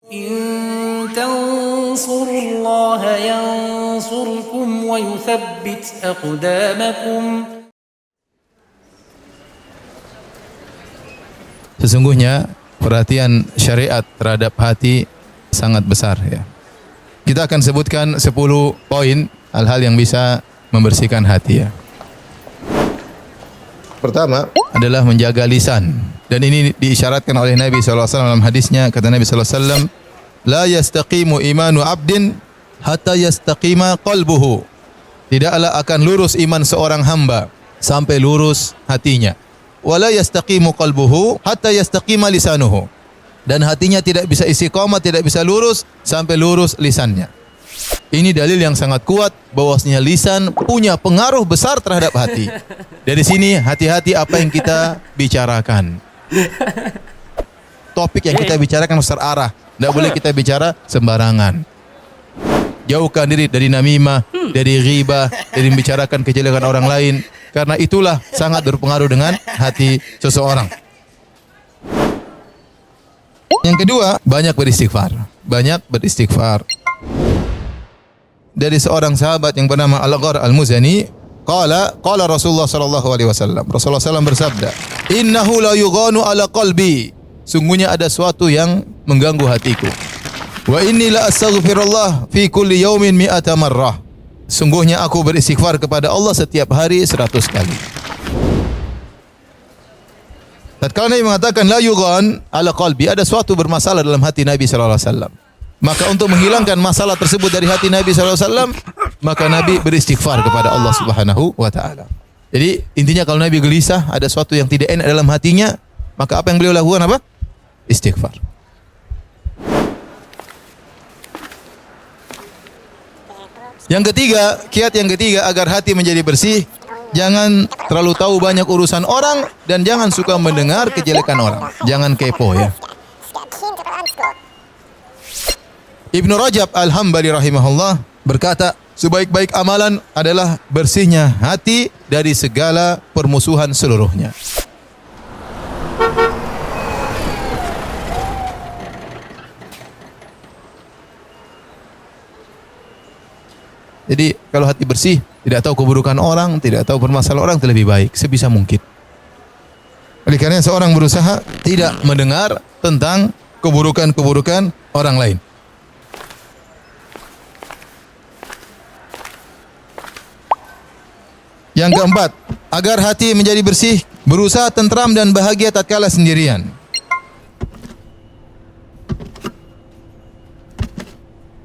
إن تنصروا الله ينصركم ويثبت أقدامكم. Sesungguhnya perhatian syariat terhadap hati sangat besar ya. Kita akan sebutkan 10 poin hal-hal yang bisa membersihkan hati ya. Pertama adalah menjaga lisan, dan ini diisyaratkan oleh Nabi SAW dalam hadisnya. Kata Nabi SAW, la yastaqimu imanu abdin hatta yastaqima qalbuhu. Tidaklah akan lurus iman seorang hamba sampai lurus hatinya. Wala yastaqimu qalbuhu hatta yastaqima lisanuhu. Dan hatinya tidak bisa istiqamah, tidak bisa lurus sampai lurus lisannya. Ini dalil yang sangat kuat bahwasanya lisan punya pengaruh besar terhadap hati. Dari sini hati-hati apa yang kita bicarakan. Topik yang kita bicarakan harus terarah. Tidak boleh kita bicara sembarangan. Jauhkan diri dari namimah, dari ghibah, dari membicarakan kejelekan orang lain. Karena itulah sangat berpengaruh dengan hati seseorang. Yang kedua, banyak beristighfar. Banyak beristighfar. Dari seorang sahabat yang bernama Al-Ghar Al-Muzani, qala Rasulullah sallallahu alaihi wasallam. Rasulullah SAW bersabda, "Innahu la yughanu ala qalbi." Sungguhnya ada sesuatu yang mengganggu hatiku. Wa inni la astaghfirullah fi kulli yaumin mi'ata marrah. Sungguhnya aku beristighfar kepada Allah setiap hari 100 kali. Tatkala Nabi mengatakan la yughan ala qalbi, ada sesuatu bermasalah dalam hati Nabi sallallahu alaihi wasallam. Maka untuk menghilangkan masalah tersebut dari hati Nabi sallallahu alaihi wasallam, maka Nabi beristighfar kepada Allah Subhanahu wa taala. Jadi intinya kalau Nabi gelisah, ada sesuatu yang tidak enak dalam hatinya, maka apa yang beliau lakukan apa? Istighfar. Yang ketiga, kiat yang ketiga agar hati menjadi bersih, jangan terlalu tahu banyak urusan orang dan jangan suka mendengar kejelekan orang. Jangan kepo ya. Ibnu Rajab Al-Hambali rahimahullah berkata, sebaik-baik amalan adalah bersihnya hati dari segala permusuhan seluruhnya. Jadi kalau hati bersih, tidak tahu keburukan orang, tidak tahu permasalahan orang, itu lebih baik sebisa mungkin. Oleh karena seorang berusaha tidak mendengar tentang keburukan-keburukan orang lain. Yang keempat, agar hati menjadi bersih, berusaha tentram dan bahagia tatkala sendirian.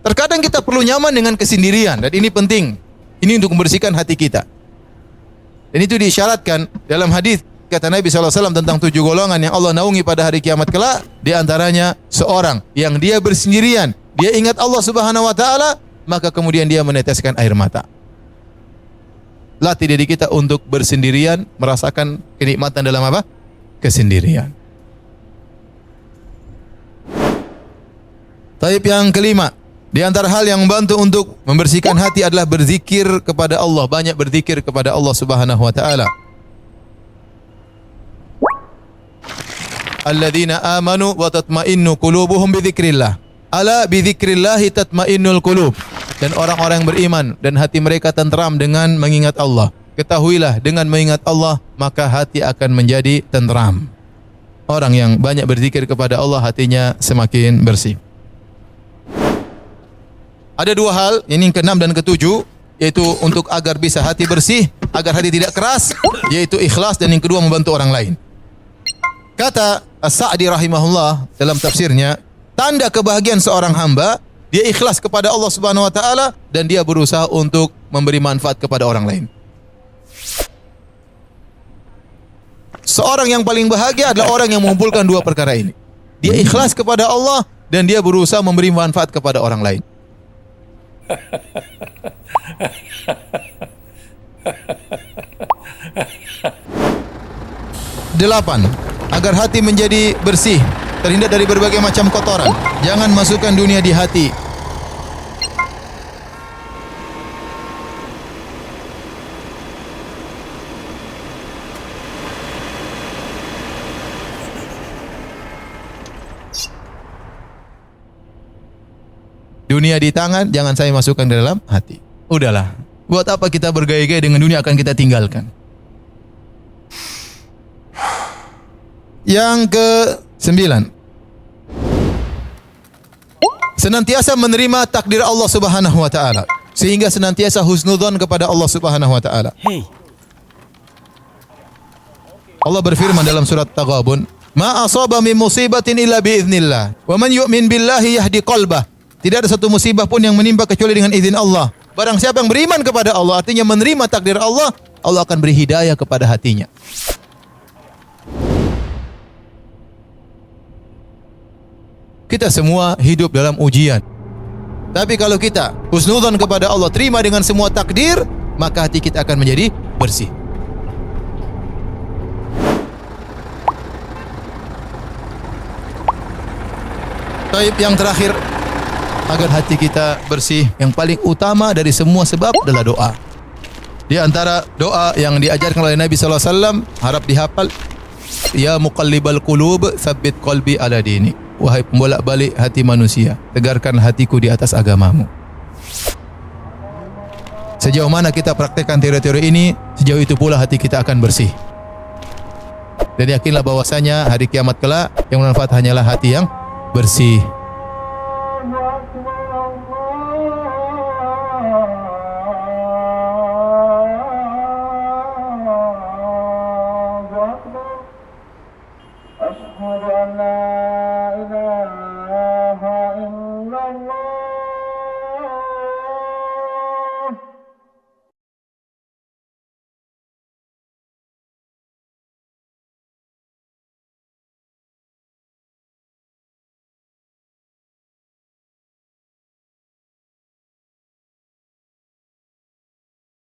Terkadang kita perlu nyaman dengan kesendirian, dan ini penting. Ini untuk membersihkan hati kita. Dan itu diisyaratkan dalam hadis kata Nabi SAW tentang 7 golongan yang Allah naungi pada hari kiamat kelak. Di antaranya seorang yang dia bersendirian, dia ingat Allah Subhanahu wa taala, maka kemudian dia meneteskan air mata. Latih diri kita untuk bersendirian, merasakan kenikmatan dalam apa? Kesendirian. Taib yang kelima, di antara hal yang membantu untuk membersihkan hati adalah berzikir kepada Allah, banyak berzikir kepada Allah Subhanahu wa taala. Alladzina amanu wa tatma'innu qulubuhum bidzikrillah. Ala bidzikrillah tatma'innul qulub. Dan orang-orang yang beriman dan hati mereka tentram dengan mengingat Allah. Ketahuilah dengan mengingat Allah maka hati akan menjadi tentram. Orang yang banyak berzikir kepada Allah hatinya semakin bersih. Ada 2 hal, ini yang ke-6 dan ke-7, yaitu untuk agar bisa hati bersih, agar hati tidak keras, yaitu ikhlas, dan yang kedua membantu orang lain. Kata As-Sa'di rahimahullah dalam tafsirnya, tanda kebahagiaan seorang hamba, dia ikhlas kepada Allah Subhanahu wa taala dan dia berusaha untuk memberi manfaat kepada orang lain. Seorang yang paling bahagia adalah orang yang mengumpulkan 2 perkara ini. Dia ikhlas kepada Allah dan dia berusaha memberi manfaat kepada orang lain. 8. Agar hati menjadi bersih, terhindar dari berbagai macam kotoran. Jangan masukkan dunia di hati. Dunia di tangan, jangan saya masukkan ke dalam hati. Udahlah. Buat apa kita bergaya-gaya dengan dunia akan kita tinggalkan. Yang ke-9. Senantiasa menerima takdir Allah Subhanahu wa taala, sehingga senantiasa husnudzon kepada Allah Subhanahu wa taala. Allah berfirman dalam surat Taghabun, "Ma asaba min musibatin illa bi idznillah, wa man yu'min billahi yahdi qalbah." Tidak ada satu musibah pun yang menimpa kecuali dengan izin Allah. Barang siapa yang beriman kepada Allah, artinya menerima takdir Allah, Allah akan beri hidayah kepada hatinya. Kita semua hidup dalam ujian. Tapi kalau kita husnudzon kepada Allah, terima dengan semua takdir, maka hati kita akan menjadi bersih. Taib, yang terakhir, agar hati kita bersih, yang paling utama dari semua sebab adalah doa. Di antara doa yang diajarkan oleh Nabi SAW, harap dihafal, "Ya muqallibal qulub, tsabbit qalbi ala dini." Wahai pembolak-balik hati manusia, tegarkan hatiku di atas agamamu. Sejauh mana kita praktekkan teori-teori ini, sejauh itu pula hati kita akan bersih. Dan yakinlah bahwasanya hari kiamat kelak yang bermanfaat hanyalah hati yang bersih.